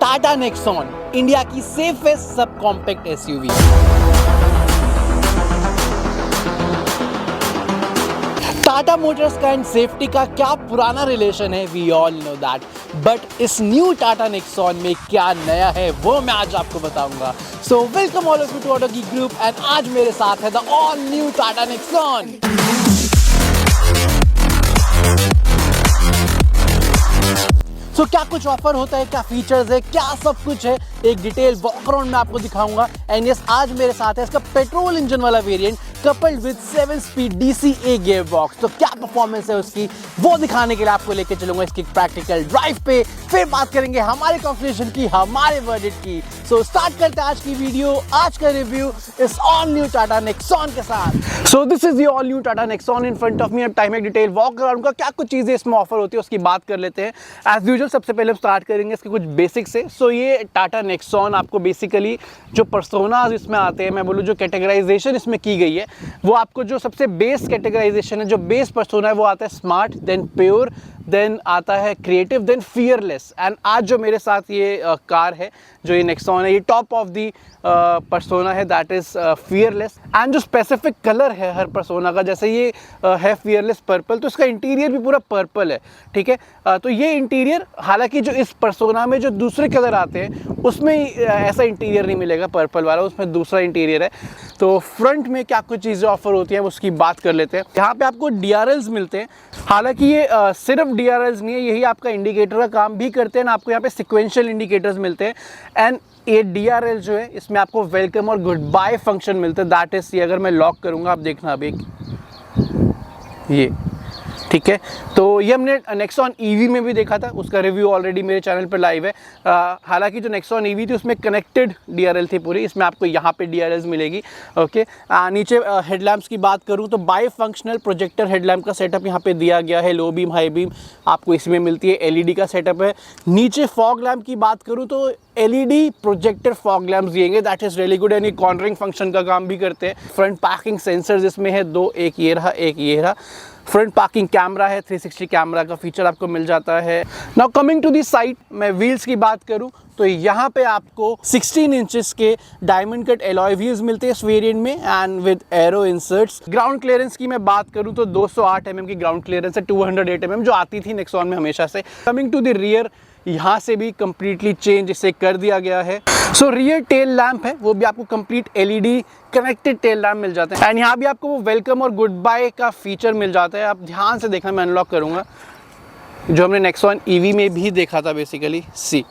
Tata Nexon, India की safest subcompact SUV. Tata Motors का and safety का क्या पुराना रिलेशन है, we all know that, but इस न्यू टाटा नेक्सॉन में क्या नया है वो मैं आज आपको बताऊंगा। So welcome all of you to auto geek group and आज मेरे साथ है the all new Tata Nexon. तो क्या कुछ ऑफर होता है, क्या फीचर्स है, क्या सब कुछ है, एक डिटेल वॉक अराउंड में आपको दिखाऊंगा। एंड यस, आज मेरे साथ है इसका पेट्रोल इंजन वाला variant coupled with 7 speed DCA gear box. तो क्या परफॉर्मेंस है उसकी वो दिखाने के लिए आपको लेके चलूंगा इसकी प्रैक्टिकल ड्राइव पे। फिर बात करेंगे हमारे कॉन्फ़िगरेशन की, हमारे बजट की। सो स्टार्ट करते हैं आज की वीडियो, आज का रिव्यू इस ऑल न्यू टाटा नेक्सॉन के साथ। So this is the all new Tata Nexon in front of me. अब टाइम एक डिटेल वॉक अराउंड का, क्या कुछ चीजें इसमें ऑफर होती है उसकी बात कर लेते हैं। एज यूजुअल सबसे पहले स्टार्ट करेंगे इसके कुछ बेसिक्स से। सो ये टाटा नेक्सॉन आपको बेसिकली जो पर्सोनाज इसमें आते हैं, मैं बोलूँ जो कैटेगराइजेशन इसमें की गई है, वो आपको जो सबसे बेस कैटेगराइजेशन है, जो बेस पर्सोना है वो आता है स्मार्ट, देन प्योर, देन आता है क्रिएटिव, देन फियरलेस। एंड आज जो मेरे साथ ये कार है, जो ये नेक्सॉन है, ये टॉप ऑफ दी पर्सोना है, दैट इज फियरलेस। एंड जो स्पेसिफिक कलर है हर पर्सोना का, जैसे ये है फियरलेस पर्पल, तो इसका इंटीरियर भी पूरा पर्पल है, ठीक है। तो ये इंटीरियर, हालांकि जो इस पर्सोना में जो दूसरे कलर आते हैं उसमें ऐसा इंटीरियर नहीं मिलेगा पर्पल वाला, उसमें दूसरा इंटीरियर है। तो फ्रंट में क्या कुछ चीज़ें ऑफर होती हैं उसकी बात कर लेते हैं। यहाँ पे आपको DRLs मिलते हैं, हालांकि ये सिर्फ DRLs नहीं है, यही आपका इंडिकेटर का काम भी करते हैं। आपको यहाँ पे सिक्वेंशियल इंडिकेटर्स मिलते हैं। एंड ये DRL जो है इसमें आपको वेलकम और गुड बाय फंक्शन मिलता है, दैट इज ये अगर मैं लॉक करूँगा, आप देखना अभी ये, ठीक है। तो ये हमने नेक्सॉन EV में भी देखा था, उसका रिव्यू ऑलरेडी मेरे चैनल पर लाइव है। हालांकि जो नेक्सॉन EV थी उसमें कनेक्टेड DRL थी पूरी, इसमें आपको यहाँ पे DRLs मिलेगी, ओके। नीचे हेडलैम्प्स की बात करूँ तो बाई फंक्शनल प्रोजेक्टर हेडलैम्प का सेटअप यहाँ पे दिया गया है। लो बीम, हाई बीम आपको इसमें मिलती है। LED का सेटअप है। नीचे फॉग लैम्प की बात करूँ तो LED प्रोजेक्टर फॉग लैम्प्स दिएंगे, दैट इज रियली गुड, यानी कॉर्नरिंग फंक्शन का काम भी करते हैं। फ्रंट पार्किंग सेंसर्स इसमें है दो, एक ये रहा, एक ये रहा। फ्रंट पार्किंग कैमरा है, 360 कैमरा का फीचर आपको मिल जाता है। Now coming to the side, मैं व्हील्स की बात करूं तो यहाँ पे आपको 16 इंचेस के डायमंड कट एलॉय व्हील्स मिलते हैं इस वेरिएंट में and with arrow inserts. Ground clearance की मैं बात करूं तो 208 mm की ग्राउंड क्लियरेंस है, 208 mm जो आती थी नेक्सॉन में हमेशा से। कमिंग टू द रियर, यहाँ से भी कंप्लीटली चेंज इसे कर दिया गया है। सो रियर टेल लैंप है, वो भी आपको complete LED connected tail lamp मिल जाते हैं। एंड यहाँ भी आपको वो वेलकम और गुड बाय का फीचर मिल जाता है। आप ध्यान से देखना, मैं अनलॉक करूँगा, जो हमने नेक्सॉन EV में भी देखा था बेसिकली, सी,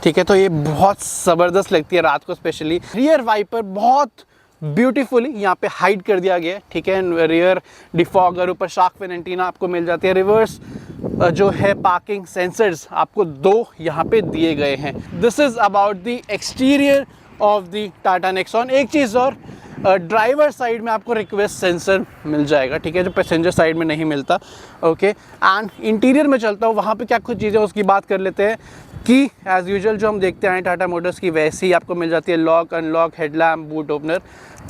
ठीक है। तो ये बहुत ज़बरदस्त लगती है रात को स्पेशली। रियर वाइपर बहुत ब्यूटीफुली यहाँ पे हाइड कर दिया गया है, ठीक है। रियर डिफॉगर, ऊपर शार्क फिन एंटीना आपको मिल जाती है। रिवर्स जो है पार्किंग सेंसर्स आपको दो यहाँ पे दिए गए हैं। This is about the exterior of the Tata Nexon. एक चीज़ और, ड्राइवर साइड में आपको रिक्वेस्ट सेंसर मिल जाएगा, ठीक है, जो पैसेंजर साइड में नहीं मिलता, ओके। एंड इंटीरियर में चलता हूँ, वहाँ पे क्या कुछ चीज़ें उसकी बात कर लेते हैं कि एज़ यूजुअल जो हम देखते हैं टाटा मोटर्स की, वैसी आपको मिल जाती है lock, unlock, headlamp, boot opener,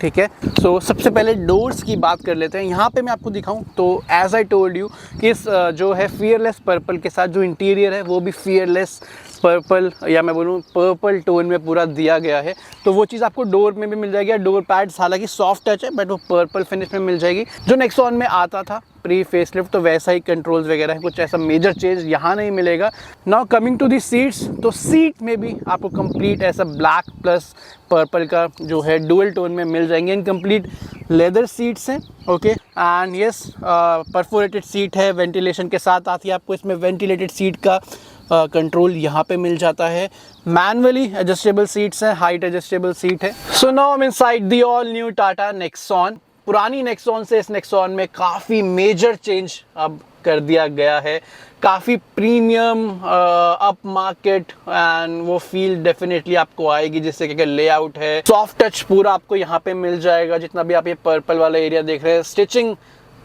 ठीक है। सो सबसे पहले डोर्स की बात कर लेते हैं। यहाँ पे मैं आपको दिखाऊं तो एज आई टोल्ड यू कि इस जो है फियरलेस पर्पल के साथ जो इंटीरियर है वो भी फियरलेस पर्पल, या मैं बोलूँ पर्पल टोन में पूरा दिया गया है। तो वो चीज़ आपको डोर में भी मिल जाएगी। डोर पैड्स हालांकि सॉफ्ट टच है, बट वो पर्पल फिनिश में मिल जाएगी, जो नेक्सॉन में आता था प्री फेसलिफ्ट। तो वैसा ही कंट्रोल्स वगैरह है, कुछ ऐसा मेजर चेंज यहाँ नहीं मिलेगा। Now coming to the seats, तो सीट में भी आपको कंप्लीट ऐसा ब्लैक प्लस पर्पल का जो है डुअल टोन में मिल जाएंगे। इन कंप्लीट लेदर सीट्स हैं, okay. And yes, perforated seat है, वेंटिलेशन के साथ आती है। आपको इसमें वेंटिलेटेड सीट का कंट्रोल यहाँ पे मिल जाता है। मैनुअली एडजस्टेबल सीट्स हैं, हाइट एडजस्टेबल सीट है। So now I am inside the all new Tata Nexon. पुरानी नेक्सॉन से इस नेक्सॉन में काफ़ी मेजर चेंज अब कर दिया गया है, काफ़ी प्रीमियम अप मार्केट, एंड वो फील डेफिनेटली आपको आएगी, जिससे कि लेआउट है, सॉफ्ट टच पूरा आपको यहाँ पे मिल जाएगा। जितना भी आप ये पर्पल वाला एरिया देख रहे हैं, स्टिचिंग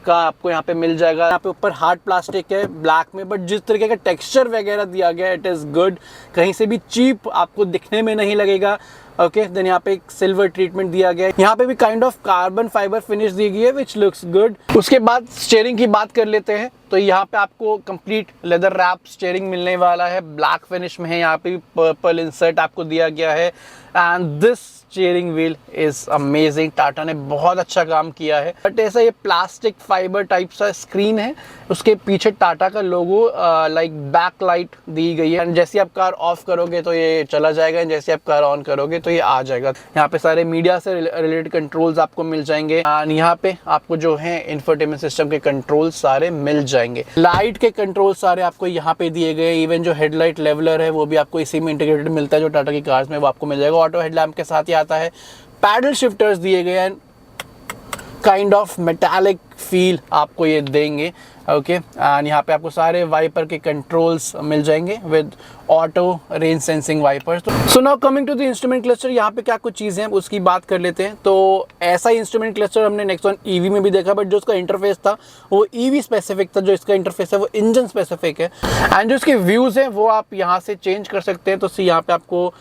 का आपको यहाँ पे मिल जाएगा। यहाँ पे ऊपर हार्ड प्लास्टिक है ब्लैक में, बट जिस तरीके का टेक्सचर वगैरह दिया गया है, इट इज़ गुड। कहीं से भी चीप आपको दिखने में नहीं लगेगा। ओके देन यहाँ पे एक सिल्वर ट्रीटमेंट दिया गया है, यहाँ पे भी kind of carbon fibre finish दी गई है विच लुक्स गुड। उसके बाद स्टीयरिंग की बात कर लेते हैं, तो यहाँ पे आपको कंप्लीट लेदर रैप स्टीयरिंग मिलने वाला है, ब्लैक फिनिश में है, यहाँ पे भी पर्पल इंसर्ट आपको दिया गया है and this steering wheel is amazing. Tata ने बहुत अच्छा काम किया है। बट ऐसा ये प्लास्टिक फाइबर टाइप सा स्क्रीन है, उसके पीछे टाटा का लोगो लाइक बैक लाइट दी गई है एंड जैसे आप कार ऑफ करोगे तो ये चला जाएगा, जैसे आप कार ऑन करोगे तो ये आ जाएगा। यहाँ पे सारे मीडिया से रिलेटेड कंट्रोल्स आपको मिल जाएंगे एंड यहाँ पे आपको जो है इंफोटेनमेंट सिस्टम के कंट्रोल सारे मिल जाएंगे। लाइट के कंट्रोल सारे आपको यहाँ पे दिए गए, इवन जो हेडलाइट लेवलर है वो भी आपको इसी में इंटीग्रेटेड मिलता है जो टाटा की कार्स में वो आपको मिल जाएगा। ऑटो हेडलैम्प के साथ ही आता है, पैडल शिफ्टर्स दिए गए हैं, काइंड ऑफ मेटालिक फील आपको ये देंगे। ओके एंड यहाँ पे आपको सारे वाइपर के कंट्रोल्स मिल जाएंगे with auto range sensing wipers. So now coming to the instrument cluster, यहाँ पे क्या कुछ चीज़ें हैं उसकी बात कर लेते हैं। तो ऐसा इंस्ट्रूमेंट क्लस्टर हमने नेक्सॉन ईवी में भी देखा, बट जो उसका इंटरफेस था वो ईवी स्पेसिफिक था, जो इसका इंटरफेस है वो इंजन स्पेसिफिक है एंड जो इसके व्यूज़ हैं वो आप यहाँ से चेंज कर सकते हैं। तो यहाँ पे आपको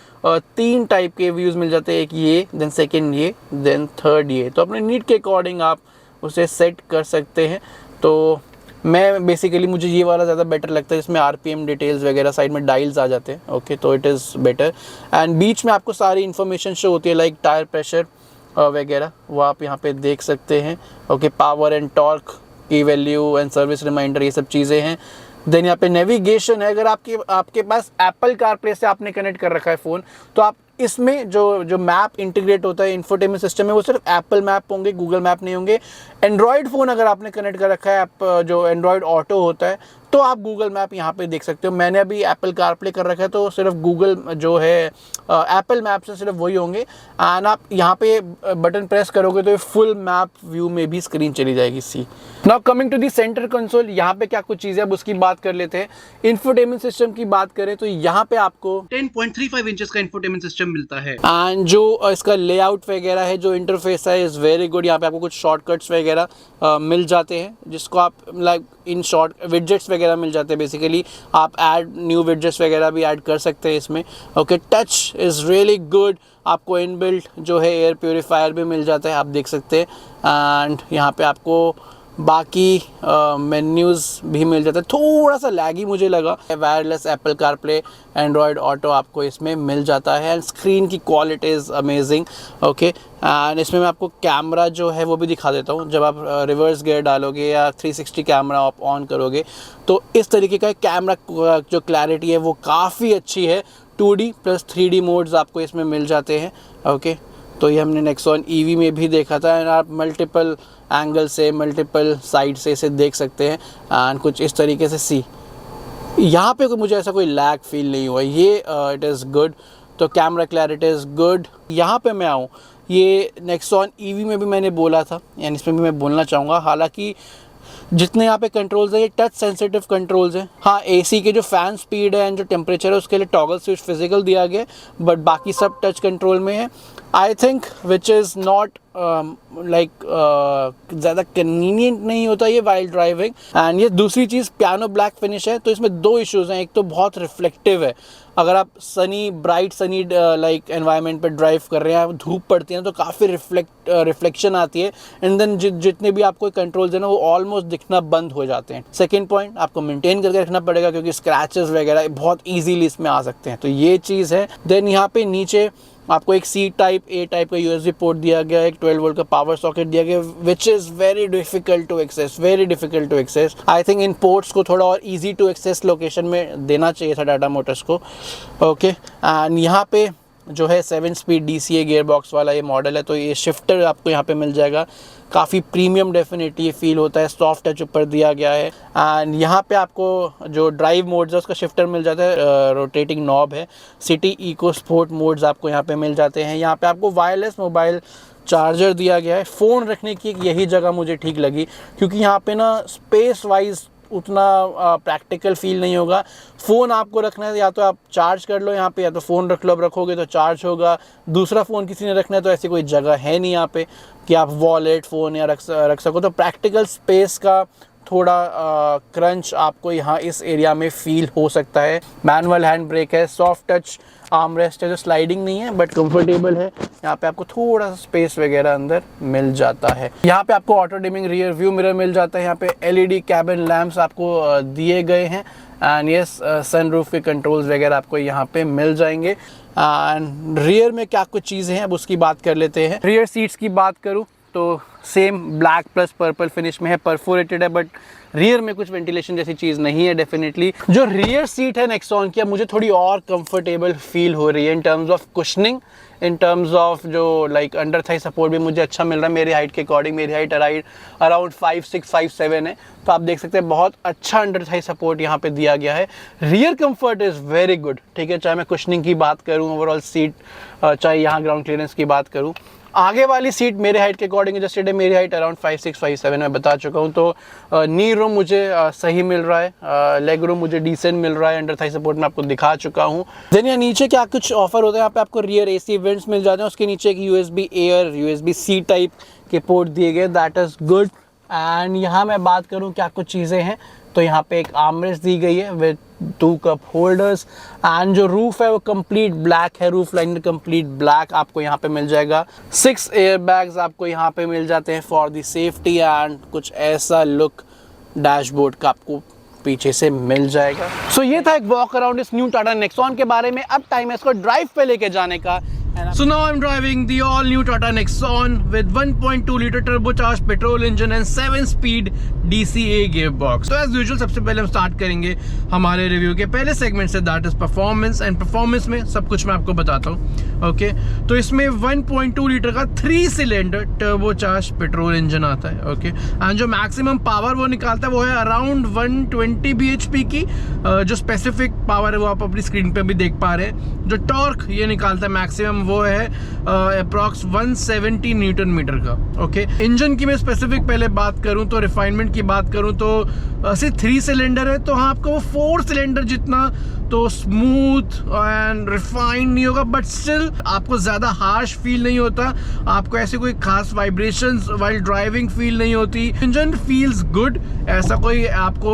3 टाइप के व्यूज़ मिल जाते हैं, एक ये, देन सेकेंड ये, देन थर्ड ये। तो अपने नीड के अकॉर्डिंग आप उसे सेट कर सकते हैं। तो मैं बेसिकली मुझे ये वाला ज़्यादा बेटर लगता है, इसमें आरपीएम डिटेल्स वगैरह साइड में डायल्स आ जाते हैं। ओके तो इट इज़ बेटर एंड बीच में आपको सारी इन्फॉर्मेशन शो होती है लाइक टायर प्रेशर वगैरह, वो आप यहाँ पे देख सकते हैं। ओके पावर एंड टॉर्क की वैल्यू एंड सर्विस रिमाइंडर, ये सब चीज़ें हैं। देन यहाँ पे नेविगेशन है, अगर आपके पास एप्पल कारप्ले से आपने कनेक्ट कर रखा है फ़ोन, तो आप इसमें जो मैप इंटीग्रेट होता है इंफोटेनमेंट सिस्टम में वो सिर्फ एप्पल मैप होंगे, गूगल मैप नहीं होंगे। एंड्रॉयड फ़ोन अगर आपने कनेक्ट कर रखा है, आप जो एंड्रॉयड ऑटो होता है, तो आप गूगल मैप यहाँ पे देख सकते हो। मैंने अभी एप्पल कारप्ले कर रखा है तो सिर्फ गूगल जो है एप्पल मैप से सिर्फ वही होंगे एंड आप यहाँ पे बटन प्रेस करोगे तो फुल मैप व्यू में भी स्क्रीन चली जाएगी। See now coming to the centre console, यहाँ पे क्या कुछ चीज़ें अब उसकी बात कर लेते हैं। इंफोटेनमेंट सिस्टम की बात करें तो यहाँ पे आपको 10.35 इंचेस का इंफोटेनमेंट सिस्टम मिलता है एंड जो इसका लेआउट वगैरह है, जो इंटरफेस है इज़ वेरी गुड। यहाँ पे आपको कुछ शॉर्टकट्स वगैरह मिल जाते हैं जिसको आप लाइक इन शॉर्ट विडजेट्स वगैरह मिल जाते हैं। बेसिकली आप ऐड न्यू विडजेट्स वगैरह भी ऐड कर सकते हैं इसमें। Okay touch is really good, आपको इनबिल्ट जो है एयर प्योरीफायर भी मिल जाता है, आप देख सकते हैं एंड यहाँ पे आपको बाकी मेन्यूज़ भी मिल जाता है। थोड़ा सा लैगी मुझे लगा, wireless Apple CarPlay Android auto आपको इसमें मिल जाता है एंड स्क्रीन की quality is amazing. Okay and इसमें मैं आपको कैमरा जो है वो भी दिखा देता हूँ। जब आप रिवर्स गियर डालोगे या 360 कैमरा आप ऑन करोगे तो इस तरीके का कैमरा जो क्लैरिटी है वो काफ़ी अच्छी है। 2D प्लस 3D मोड्स आपको इसमें मिल जाते हैं। ओके तो ये हमने नेक्सॉन ईवी में भी देखा था एंड आप मल्टीपल एंगल से मल्टीपल साइड से इसे देख सकते हैं एंड कुछ इस तरीके से। सी यहाँ पे मुझे ऐसा कोई लैग फील नहीं हुआ, ये इट इज़ गुड। तो कैमरा क्लैरिटी इज़ गुड। यहाँ पे मैं आऊँ, ये नेक्सॉन ईवी में भी मैंने बोला था यानी इसमें भी मैं बोलना चाहूँगा, हालांकि जितने यहाँ पे कंट्रोल्स है ये टच सेंसिटिव कंट्रोल्स हैं। हाँ एसी के जो फ़ैन स्पीड है एंड जो टेम्परेचर है उसके लिए टॉगल स्विच फिजिकल दिया गया है, बट बाकी सब टच कंट्रोल में है। I think which is not like ज़्यादा कन्वीनियंट नहीं होता ये वाइल ड्राइविंग। एंड ये दूसरी चीज़ पियानो ब्लैक फिनिश है, तो इसमें 2 इश्यूज़ हैं। एक तो बहुत रिफ्लेक्टिव है, अगर आप ब्राइट सनी लाइक एनवायरनमेंट पे ड्राइव कर रहे हैं, धूप पड़ती है तो काफ़ी रिफ्लेक्शन आती है एंड देन जितने भी आपको कंट्रोल्स है ना वो ऑलमोस्ट दिखना बंद हो जाते हैं। सेकेंड पॉइंट, आपको मेंटेन करके रखना पड़ेगा क्योंकि स्क्रैचेस वगैरह बहुत ईजीली इसमें आ सकते हैं, तो ये चीज़ है। देन यहाँ पे नीचे आपको एक C टाइप A टाइप का USB पोर्ट दिया गया है, एक 12 वोल्ट का पावर सॉकेट दिया गया, which is very difficult to access. I think इन पोर्ट्स को थोड़ा और इजी टू एक्सेस लोकेशन में देना चाहिए था टाटा मोटर्स को। ओके एंड यहाँ पे जो है 7 स्पीड DCA गियर बॉक्स वाला ये मॉडल है, तो ये शिफ्टर आपको यहाँ पे मिल जाएगा, काफ़ी प्रीमियम डेफिनेटली फील होता है, सॉफ्ट टच ऊपर दिया गया है। एंड यहाँ पे आपको जो ड्राइव मोड्स है उसका शिफ्टर मिल जाता है, रोटेटिंग नॉब है। सिटी इको स्पोर्ट मोड्स आपको यहाँ पे मिल जाते हैं। यहाँ पे आपको वायरलेस मोबाइल चार्जर दिया गया है। फ़ोन रखने की यही जगह मुझे ठीक लगी क्योंकि यहाँ पे ना स्पेस वाइज उतना प्रैक्टिकल फील नहीं होगा। फ़ोन आपको रखना है या तो आप चार्ज कर लो यहाँ पे, या तो फ़ोन रख लो, अब रखोगे तो चार्ज होगा। दूसरा फ़ोन किसी ने रखना है तो ऐसी कोई जगह है नहीं यहाँ पे कि आप वॉलेट फ़ोन या रख सको, तो प्रैक्टिकल स्पेस का थोड़ा क्रंच आपको यहाँ इस एरिया में फील हो सकता है। मैनुअल हैंड ब्रेक है, सॉफ्ट टच आर्मरेस्ट है जो स्लाइडिंग नहीं है बट कंफर्टेबल है। यहाँ पे आपको थोड़ा सा स्पेस वगैरह अंदर मिल जाता है। यहाँ पे आपको auto dimming rear view mirror मिल जाता है। यहाँ पे एलईडी कैबिन लैंप्स आपको दिए गए हैं एंड यस सनरूफ के कंट्रोल्स वगैरह आपको यहाँ पे मिल जाएंगे। एंड रियर में क्या कुछ चीज़ें हैं अब उसकी बात कर लेते हैं। रियर सीट्स की बात करूँ तो same black plus purple finish में है, परफोरेटेड है, बट रियर में कुछ वेंटिलेशन जैसी चीज़ नहीं है। डेफिनेटली जो रियर सीट है नेक्सॉन की, अब मुझे थोड़ी और कंफर्टेबल फील हो रही है in terms of cushioning, in terms of जो लाइक अंडर थाई सपोर्ट भी मुझे अच्छा मिल रहा है मेरी हाइट के अकॉर्डिंग। मेरी हाइट अराउंड 5'6", 5'7" है, तो आप देख सकते हैं बहुत अच्छा अंडर थाई सपोर्ट यहाँ पे दिया गया है। Rear comfort is very good, ठीक है, चाहे मैं कुशनिंग की बात करूँ, ओवरऑल सीट, चाहे यहाँ ग्राउंड क्लियरेंस की बात करूँ। आगे वाली सीट मेरे हाइट के अकॉर्डिंग एडजस्टेड है, मेरी हाइट अराउंड 5'6", 5'7" मैं बता चुका हूँ, तो नी रूम मुझे सही मिल रहा है, लेग रूम मुझे डिसेंट मिल रहा है, अंडर थाई सपोर्ट मैं आपको दिखा चुका हूँ। देन यहाँ नीचे क्या कुछ ऑफर होता है, यहाँ पे आपको रियर AC वेंट्स मिल जाते हैं, उसके नीचे एक USB एयर USB-C टाइप के पोर्ट दिए गए, दैट इज़ गुड। एंड यहाँ मैं बात करूँ क्या कुछ चीज़ें हैं, तो यहाँ पे एक आर्मरेस्ट दी गई है विद 2 कप होल्डर्स एंड जो रूफ है वो कंप्लीट ब्लैक है, रूफ लाइनर कंप्लीट ब्लैक आपको यहाँ पे मिल जाएगा। 6 एयर बैग्स आपको यहाँ पे मिल जाते हैं फॉर द सेफ्टी एंड कुछ ऐसा लुक डैशबोर्ड का आपको पीछे से मिल जाएगा। सो ये था एक वॉक अराउंड इस न्यू टाटा नेक्सॉन के बारे में। अब टाइम है इसको ड्राइव पे लेके जाने का। So now I'm driving the all new Tata Nexon with 1.2 liter turbocharged petrol engine and 7-speed DCA gearbox. So as usual सबसे पहले हम स्टार्ट करेंगे हमारे रिव्यू के पहले सेगमेंट से, that is performance. And performance में सब कुछ मैं आपको बताता हूँ। ओके, तो इसमें 1.2 लीटर का 3 सिलेंडर टर्बोचार्ज पेट्रोल इंजन आता है। ओके, एंड जो मैक्सिमम पावर वो निकालता है वो है अराउंड 120 bhp की, जो स्पेसिफिक पावर है वो आप अपनी स्क्रीन पे भी देख पा रहे हैं। जो टॉर्क ये निकालता है मैक्सिमम वो है अप्रॉक्स 170 न्यूटन मीटर का। ओके, इंजन की मैं स्पेसिफिक पहले बात करूं तो रिफाइनमेंट की बात करूं तो सिर्फ 3 सिलेंडर है, तो हाँ आपको वो 4 सिलेंडर जितना तो स्मूथ एंड रिफाइंड नहीं होगा, बट स्टिल आपको ज़्यादा हार्श फील नहीं होता, आपको ऐसे कोई खास वाइब्रेशंस वाइल ड्राइविंग फील नहीं होती। इंजन फील्स गुड, ऐसा कोई आपको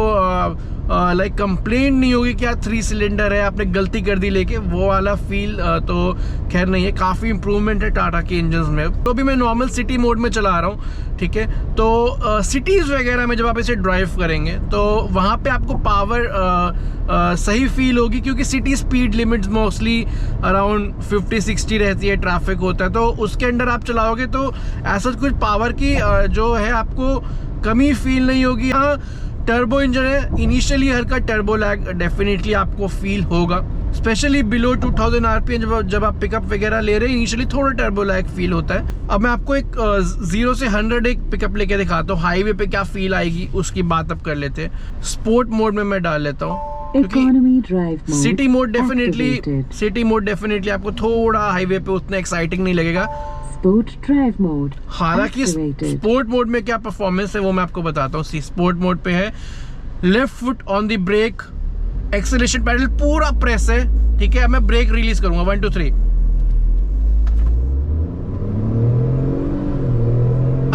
लाइक कंप्लेंट नहीं होगी कि यार 3 सिलेंडर है आपने गलती कर दी लेके, वो वाला फील तो खैर नहीं है। काफ़ी इंप्रूवमेंट है टाटा के इंजन्स में। तो अभी मैं नॉर्मल सिटी मोड में चला रहा हूँ, ठीक है, तो सिटीज़ वगैरह में जब आप इसे ड्राइव करेंगे तो वहाँ पे आपको पावर सही फील होगी, क्योंकि city speed limits mostly around 50-60 रहती है, ट्रैफिक होता है, तो उसके अंडर आप चलाओगे तो ऐसा कुछ पावर की जो है आपको कमी फील नहीं होगी। हाँ, टर्बो इंजन है, इनिशियली हल्का टर्बो लैग डेफिनेटली आपको फील होगा, स्पेशली बिलो 2000 RPM जब आप पिकअप वगैरह ले रहे हैं, इनिशियली थोड़ा टर्बो लैग फील होता है। अब मैं आपको एक 0 से 100 एक पिकअप लेके दिखाता हूँ, हाईवे पे क्या फील आएगी उसकी बात अब कर लेते हैं। स्पोर्ट मोड में मैं डाल लेता हूँ, क्योंकि सिटी मोड डेफिनेटली आपको थोड़ा हाईवे पे उतना एक्साइटिंग नहीं लगेगा। ड्राइव मोड, हालांकि स्पोर्ट मोड में क्या परफॉर्मेंस है वो मैं आपको बताता हूँ। स्पोर्ट मोड पे है left foot on the brake, acceleration pedal पूरा प्रेस है, ठीक है। अब मैं ब्रेक रिलीज करूंगा 1 2 3,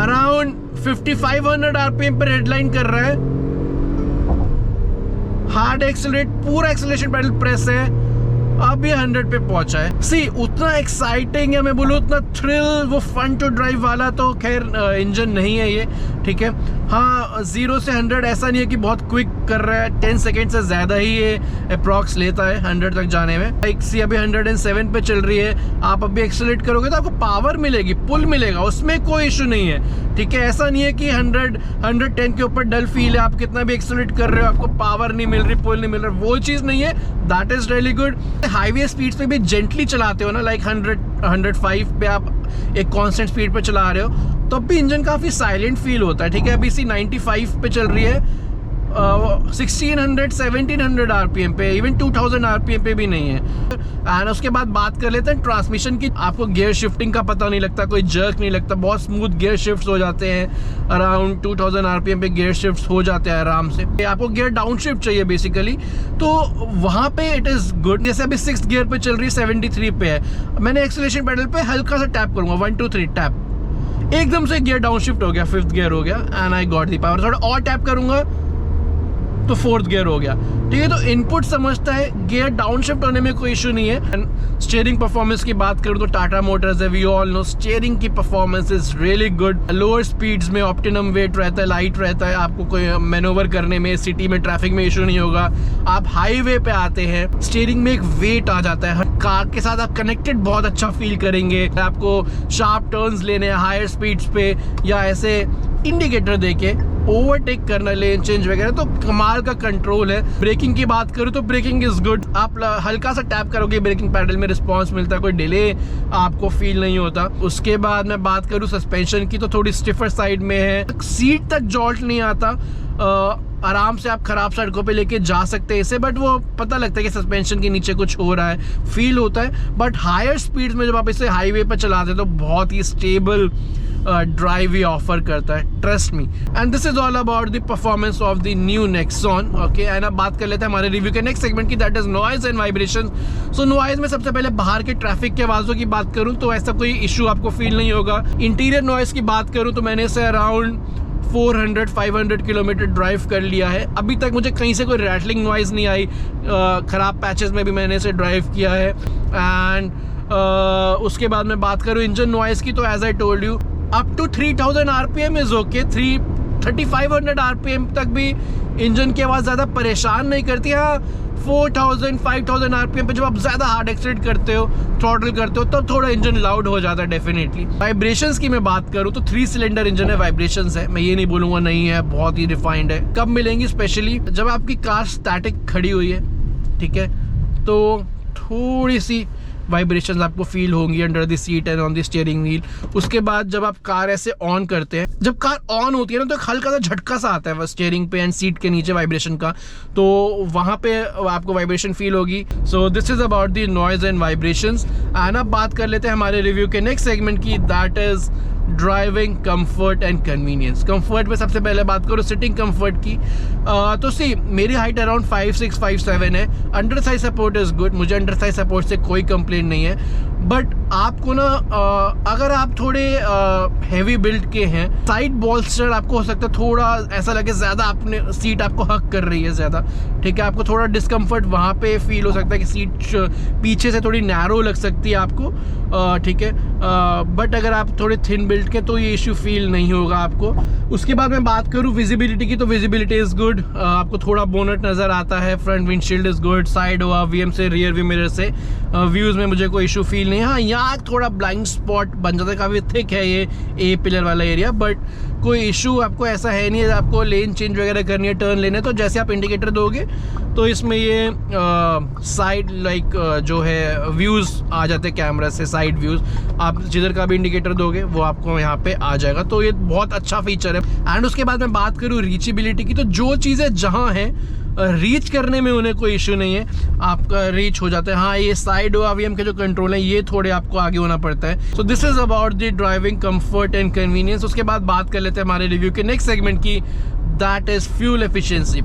अराउंड 5500 RPM पे रेड लाइन कर रहा है। हार्ड एक्सेलरेट, पूरा एक्सेलरेशन पैडल प्रेस है, अब ये 100 पे पहुंचा है। सी उतना एक्साइटिंग या मैं बोलूँ उतना थ्रिल, वो फन टू ड्राइव वाला तो खैर इंजन नहीं है ये, ठीक है। हाँ, 0 से 100 ऐसा नहीं है कि बहुत क्विक कर रहा है, 10 सेकेंड से ज़्यादा ही ये अप्रॉक्स लेता है 100 तक जाने में। लाइक सी अभी 107 पे चल रही है, आप अभी एक्सेलरेट करोगे तो आपको पावर मिलेगी, पुल मिलेगा, उसमें कोई इशू नहीं है, ठीक है। ऐसा नहीं है कि 110 के ऊपर डल फील है, आप कितना भी एक्सेलरेट कर रहे हो आपको पावर नहीं मिल रही, पुल नहीं मिल रहा, वो चीज़ नहीं है, that is really good. Highway speeds पे भी जेंटली चलाते हो ना, लाइक 105 पे आप एक कांस्टेंट स्पीड पे चला रहे हो तो भी इंजन काफ़ी साइलेंट फील होता है, ठीक है। अभी इसी 95 पे चल रही है, 1600-1700 RPM पे, इवन 2000 RPM पे भी नहीं है। एंड उसके बाद बात कर लेते हैं ट्रांसमिशन की। आपको गियर शिफ्टिंग का पता नहीं लगता, कोई जर्क नहीं लगता, बहुत स्मूथ गियर शिफ्ट हो जाते हैं, अराउंड 2000 RPM पे गियर शिफ्ट हो जाते हैं आराम से। आपको गियर डाउन शिफ्ट चाहिए बेसिकली, तो वहाँ पे इट इज़ गुड। जैसे अभी 6th गियर पे चल रही है, 73 पे है, मैंने एक्सेलरेशन पेडल पे हल्का सा टैप करूँगा, 1 2 3 टैप, एकदम से गियर डाउन शिफ्ट हो गया, 5th गियर हो गया and I got the power. थोड़ा और टैप करूँगा तो फोर्थ गियर हो गया, ठीक है। तो इनपुट समझता है, गियर डाउन शिफ्ट होने में कोई इशू नहीं है। एंड स्टीयरिंग परफॉर्मेंस की बात करूँ तो टाटा मोटर्स है, वी ऑल नो स्टीयरिंग की performance is really good. Lower speeds में ऑप्टिमम वेट रहता है, लाइट रहता है, आपको कोई मैनोवर करने में, सिटी में, ट्रैफिक में इशू नहीं होगा। आप हाईवे पे आते हैं, स्टीयरिंग में एक वेट आ जाता है, कार के साथ आप कनेक्टेड बहुत अच्छा फील करेंगे। आपको शार्प टर्न्स लेने हैं हायर स्पीड्स पे, या ऐसे इंडिकेटर देके ओवरटेक करना, लेन चेंज वगैरह, तो कमाल का कंट्रोल है। ब्रेकिंग की बात करूँ तो ब्रेकिंग इज गुड। आप हल्का सा टैप करोगे ब्रेकिंग पैडल में रिस्पांस मिलता है, कोई डिले आपको फील नहीं होता। उसके बाद मैं बात करूँ सस्पेंशन की तो थोड़ी स्टिफर साइड में है, सीट तक जॉल्ट नहीं आता। आराम से आप खराब सड़कों पे लेके जा सकते हैं इसे, बट वो पता लगता है कि सस्पेंशन के नीचे कुछ हो रहा है, फील होता है। बट हायर स्पीड्स में जब आप इसे हाईवे पर चलाते हैं तो बहुत ही स्टेबल ड्राइव ही ऑफर करता है, trust me. And this is all about the performance of the new Nexon. Okay, and अब बात कर लेते हैं हमारे रिव्यू के नेक्स्ट सेगमेंट की, that is noise and vibration. So noise में सबसे पहले बाहर के ट्रैफिक की आवाज़ों की बात करूँ तो ऐसा कोई इशू आपको फील नहीं होगा। इंटीरियर नॉइज की बात करूँ तो मैंने इसे अराउंड 400-500 किलोमीटर ड्राइव कर लिया है, अभी तक मुझे कहीं से कोई रैटलिंग नॉइज़ नहीं आई। ख़राब पैचेस में भी मैंने इसे ड्राइव किया है। एंड उसके बाद मैं बात करूँ इंजन नॉइज़ की तो as I told you up to 3000 RPM is okay. 3500 RPM तक भी इंजन की आवाज़ ज़्यादा परेशान नहीं करती। हाँ, 4000-5000 RPM पे जब आप ज़्यादा हार्ड एक्सीलरेट करते हो, थ्रॉटल करते हो, तब थोड़ा इंजन लाउड हो जाता है डेफिनेटली। वाइब्रेशंस की मैं बात करूँ तो 3 सिलेंडर इंजन है, वाइब्रेशंस है, मैं ये नहीं बोलूँगा नहीं है, बहुत ही रिफाइंड है। कब मिलेंगी? स्पेशली जब आपकी कार स्टैटिक खड़ी हुई है, ठीक है, तो थोड़ी सी वाइब्रेशंस आपको फील होंगी under the seat and on the steering wheel. उसके बाद जब आप कार ऐसे ऑन करते हैं, जब कार ऑन होती है ना, तो एक हल्का सा झटका सा आता है स्टीयरिंग पे एंड सीट के नीचे वाइब्रेशन का, तो वहाँ पे आपको वाइब्रेशन फील होगी। So this is about the noise and vibrations. And अब बात कर लेते हैं हमारे रिव्यू के नेक्स्ट सेगमेंट की, that is driving comfort and convenience. Comfort में सबसे पहले बात करो सिटिंग कंफर्ट की, तो सी मेरी हाइट अराउंड 5'6", 5'7" है। Under size support is good, मुझे अंडर साइज सपोर्ट से कोई कंप्लेंट नहीं है। बट आपको ना अगर आप थोड़े हैवी बिल्ड के हैं, साइड बॉल्स्टर आपको हो सकता है थोड़ा ऐसा लगे ज़्यादा आपने सीट आपको हक कर रही है ज़्यादा, ठीक है, आपको थोड़ा डिस्कम्फर्ट वहाँ पे फील हो सकता है कि सीट पीछे से थोड़ी नैरो लग सकती है आपको, ठीक है। बट अगर आप थोड़े थिन बिल्ड के तो ये इशू फील नहीं होगा आपको। उसके बाद मैं बात करूँ विजिबिलिटी की तो विजिबिलिटी इज़ गुड, आपको थोड़ा बोनट नज़र आता है, front windshield is good, side हुआ वीएम से, रियर व्यू मिरर से व्यूज़ में मुझे कोई इशू फील नहीं। हाँ, यहाँ थोड़ा ब्लाइंड स्पॉट बन जाता है, काफ़ी थिक है ये ए पिलर वाला एरिया, बट कोई इशू आपको ऐसा है नहीं है। आपको लेन चेंज वगैरह करनी है, टर्न लेने, तो जैसे आप इंडिकेटर दोगे तो इसमें ये साइड लाइक जो है व्यूज़ आ जाते हैं कैमरा से, साइड व्यूज़, आप जिधर का भी इंडिकेटर दोगे वो आपको यहाँ पे आ जाएगा, तो ये बहुत अच्छा फीचर है। एंड उसके बाद मैं बात करूँ रीचेबिलिटी की, तो जो चीज़ें जहाँ हैं रीच करने में उन्हें कोई इशू नहीं है, आपका रीच हो जाता है। हाँ, ये साइड वीएम के जो कंट्रोल है ये थोड़े आपको आगे होना पड़ता है। So this is about the driving comfort and convenience. उसके बाद बात कर लेते हैं हमारे रिव्यू के नेक्स्ट सेगमेंट की, दैट इज फ्यूल एफिशिएंसी।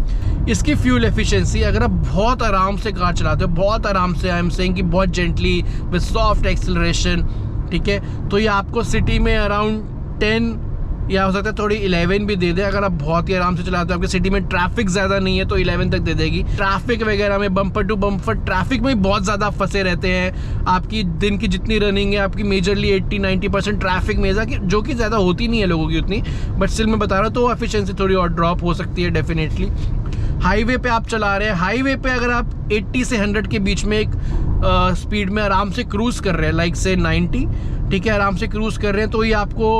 इसकी फ्यूल एफिशिएंसी, अगर आप बहुत आराम से कार चलाते हो, बहुत आराम से, आई एम सेइंग कि बहुत जेंटली विद सॉफ्ट एक्सेलरेशन, ठीक है, तो ये आपको सिटी में अराउंड 10 या हो सकता है थोड़ी 11 भी दे दे। अगर आप बहुत ही आराम से चलाते हो, आपकी सिटी में ट्रैफिक ज़्यादा नहीं है तो 11 तक दे देगी। ट्रैफिक वगैरह में बम्पर टू बम्पर ट्रैफिक में बहुत ज़्यादा फंसे रहते हैं, आपकी दिन की जितनी रनिंग है आपकी मेजरली 80-90% ट्रैफिक में, जो कि ज़्यादा होती नहीं है लोगों की उतनी, बट स्टिल मैं बता रहा हूँ, तो एफिशिएंसी थोड़ी और ड्रॉप हो सकती है डेफिनेटली। हाईवे पे आप चला रहे हैं, हाईवे पे अगर आप 80 से 100 के बीच में एक स्पीड में आराम से क्रूज़ कर रहे हैं, लाइक से 90, ठीक है, आराम से क्रूज़ कर रहे हैं, तो ये आपको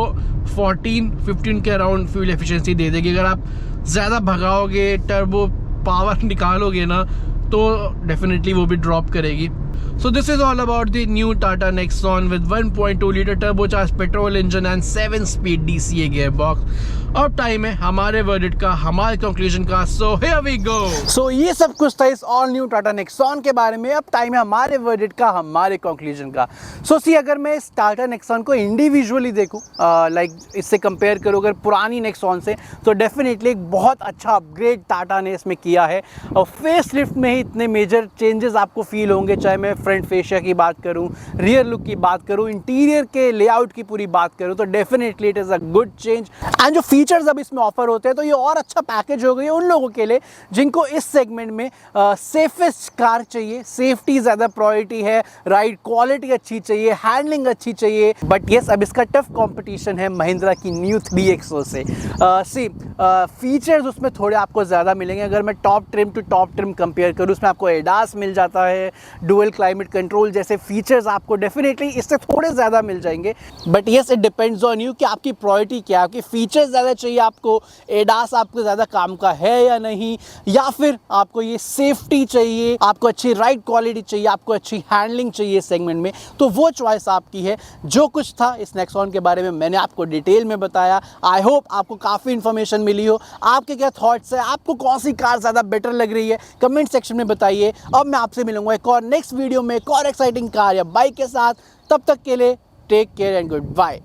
14-15 के अराउंड फ्यूल एफिशिएंसी दे देगी। अगर आप ज़्यादा भगाओगे, टर्बो पावर निकालोगे ना, तो डेफिनेटली वो भी ड्रॉप करेगी। So this is all about the new Tata Nexon with 1.2 liter turbocharged petrol engine and 7-speed DCA gearbox। अब टाइम है हमारे वर्डिक्ट का, हमारे कंक्लूजन का, so here we go। सो ये सब कुछ था इस ऑल न्यू टाटा नेक्सॉन के बारे में। अब टाइम है हमारे वर्डिक्ट का, हमारे कंक्लूजन का। सो सी अगर मैं इस टाटा नेक्सॉन को इंडिविजुअली देखूं, लाइक इससे कंपेयर करूं अगर पुरानी नेक्सॉन से, तो डेफिनेटली एक बहुत अच्छा अपग्रेड टाटा ने इसमें किया है। और फेस लिफ्ट में ही इतने मेजर चेंजेस आपको फील होंगे, चाहे मैं फ्रंट फेशिया की बात करूँ, रियर लुक की बात करूँ, इंटीरियर के लेआउट की पूरी बात करूँ, तो definitely it is a good change. And जो फीचर्स अब इसमें ऑफर होते हैं तो ये और अच्छा पैकेज हो गई है उन लोगों के लिए जिनको इस सेगमेंट में सेफेस्ट कार चाहिए, सेफ्टी ज़्यादा प्रायोरिटी है, राइड क्वालिटी अच्छी चाहिए, हैंडलिंग अच्छी चाहिए। बट येस, अब इसका टफ कंपटीशन है महिंद्रा की न्यू 3XO से। फीचर्स उसमें थोड़े आपको ज़्यादा मिलेंगे। अगर मैं top trim to top trim compare करूँ, उसमें आपको एडास मिल जाता है, डुअल क्लाइमेट कंट्रोल जैसे फीचर्स आपको डेफिनेटली इससे थोड़े ज़्यादा मिल जाएंगे। But yes, it depends on you कि आपकी प्रायोरिटी क्या है। आपकी फीचर्स ज़्यादा चाहिए, आपको एडास आपको ज़्यादा काम का है या नहीं, या फिर आपको ये सेफ्टी चाहिए, आपको अच्छी राइड क्वालिटी चाहिए, आपको अच्छी हैंडलिंग चाहिए सेगमेंट में, तो वो चॉइस आपकी है। जो कुछ था इस नेक्सॉन के बारे में मैंने आपको डिटेल में बताया। आई होप आपको काफ़ी इन्फॉर्मेशन मिली हो। आपके क्या थॉट्स है, आपको कौन सी कार ज़्यादा बेटर लग रही है, कमेंट सेक्शन में बताइए। अब मैं आपसे मिलूंगा एक और नेक्स्ट वीडियो में एक और एक्साइटिंग कार या बाइक के साथ। तब तक के लिए take care and good bye.